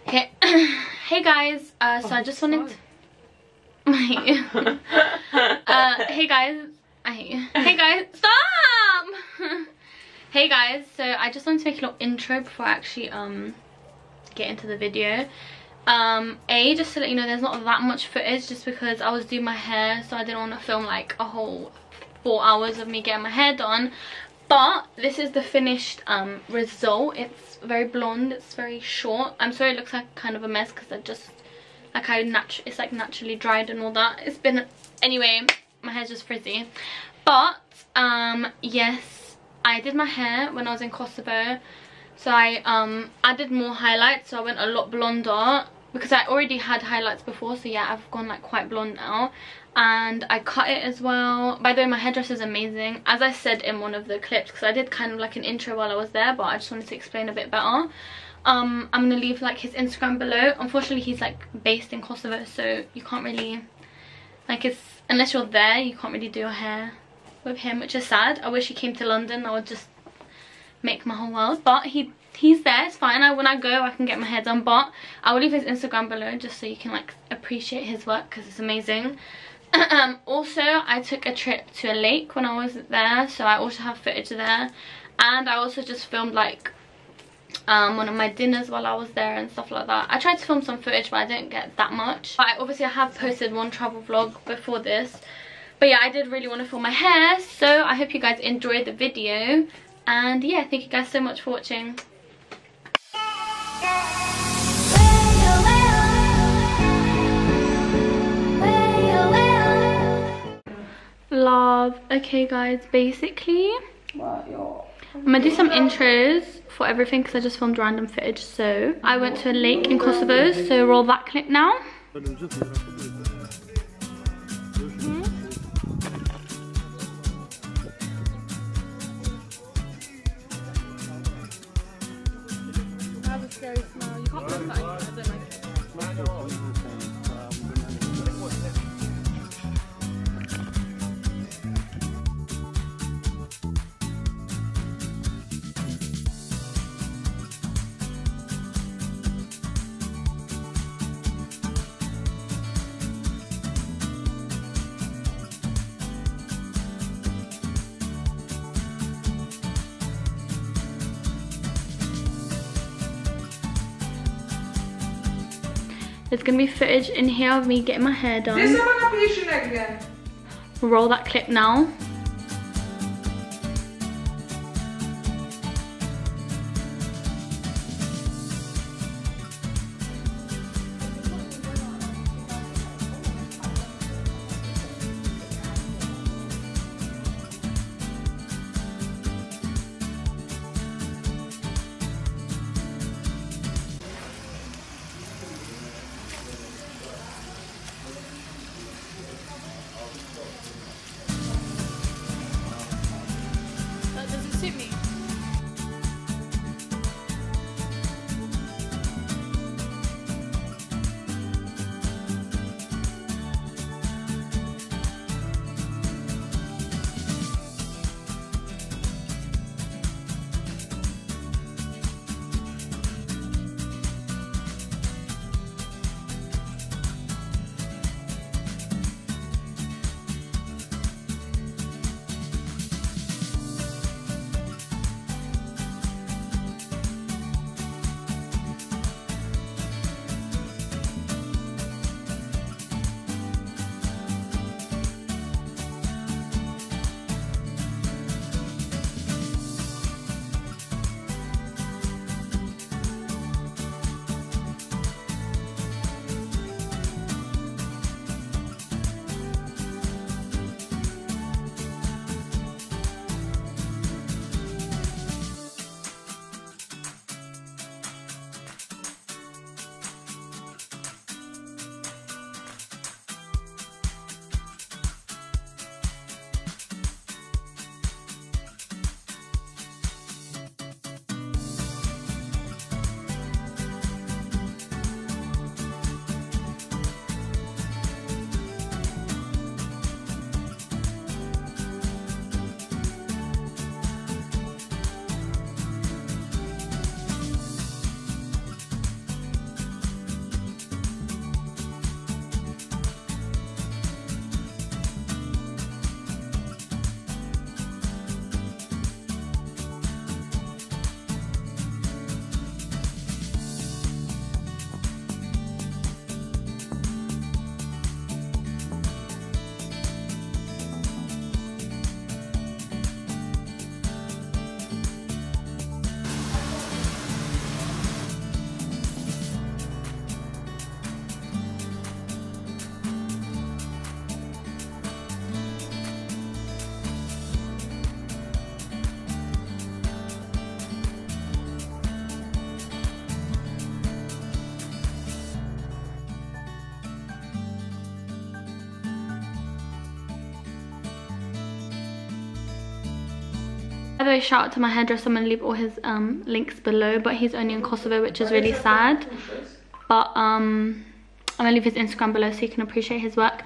Hey, hey guys. So I just wanted to... hey guys. Hey guys, stop! Hey guys, so I just wanted to make a little intro before I actually get into the video. Just to let you know, there's not that much footage just because I was doing my hair, so I didn't want to film like a whole 4 hours of me getting my hair done. But this is the finished result. It's very blonde, it's very short. I'm sorry it looks like kind of a mess because I just like it's like naturally dried and all that. It's been, anyway, my hair's just frizzy. But yes, I did my hair when I was in Kosovo, so I added more highlights, so I went a lot blonder because I already had highlights before. So yeah, I've gone like quite blonde now, and I cut it as well. By the way, my hairdresser is amazing, as I said in one of the clips, because I did kind of like an intro while I was there, but I just wanted to explain a bit better. I'm gonna leave like his Instagram below. Unfortunately, he's like based in Kosovo, so you can't really like, it's unless you're there, you can't really do your hair with him, which is sad. I wish he came to London. I would just make my whole world, but he's there. It's fine. When I go, I can get my hair done, but I will leave his Instagram below just so you can like appreciate his work because it's amazing. Also, I took a trip to a lake when I was there, so I also have footage there, and I also just filmed like one of my dinners while I was there and stuff like that. I tried to film some footage, but I didn't get that much. But obviously I have posted one travel vlog before this, but yeah, I did really want to film my hair, so I hope you guys enjoyed the video. And yeah, thank you guys so much for watching. Love. Okay guys, basically I'm gonna do some intros for everything because I just filmed random footage. So I went to a lake in Kosovo, so roll that clip now. That was a scary smell. You can't look at it. I don't like it. There's gonna be footage in here of me getting my hair done. Roll that clip now. By the way, shout out to my hairdresser. I'm gonna leave all his links below, but he's only in Kosovo, which is really sad. But I'm gonna leave his Instagram below so you can appreciate his work.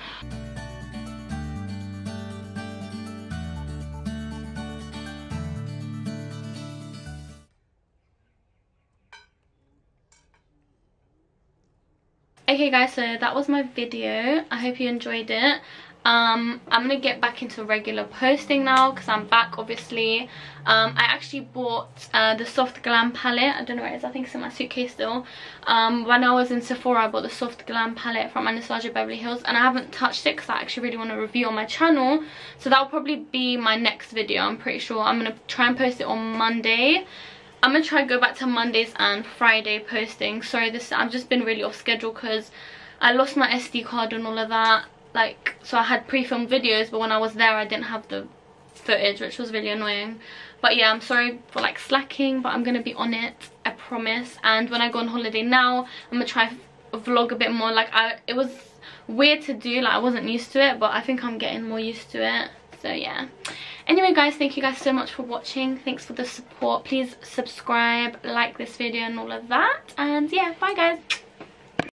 Okay guys, so that was my video. I hope you enjoyed it. I'm gonna get back into regular posting now because I'm back, obviously. I actually bought the Soft Glam palette. I don't know where it is. I think it's in my suitcase still. When I was in Sephora, I bought the Soft Glam palette from Anastasia Beverly Hills, and I haven't touched it because I actually really want to review on my channel. So that'll probably be my next video. I'm pretty sure I'm gonna try and post it on Monday. I'm gonna try to go back to Mondays and Friday posting. Sorry, I've just been really off schedule because I lost my SD card and all of that. Like, so I had pre-filmed videos, but when I was there I didn't have the footage, which was really annoying. But yeah, I'm sorry for like slacking, but I'm gonna be on it, I promise. And when I go on holiday now, I'm gonna try vlog a bit more. Like, it was weird to do, like I wasn't used to it, but I think I'm getting more used to it. So yeah. Anyway guys, thank you guys so much for watching. Thanks for the support. Please subscribe, like this video and all of that. And yeah, bye guys.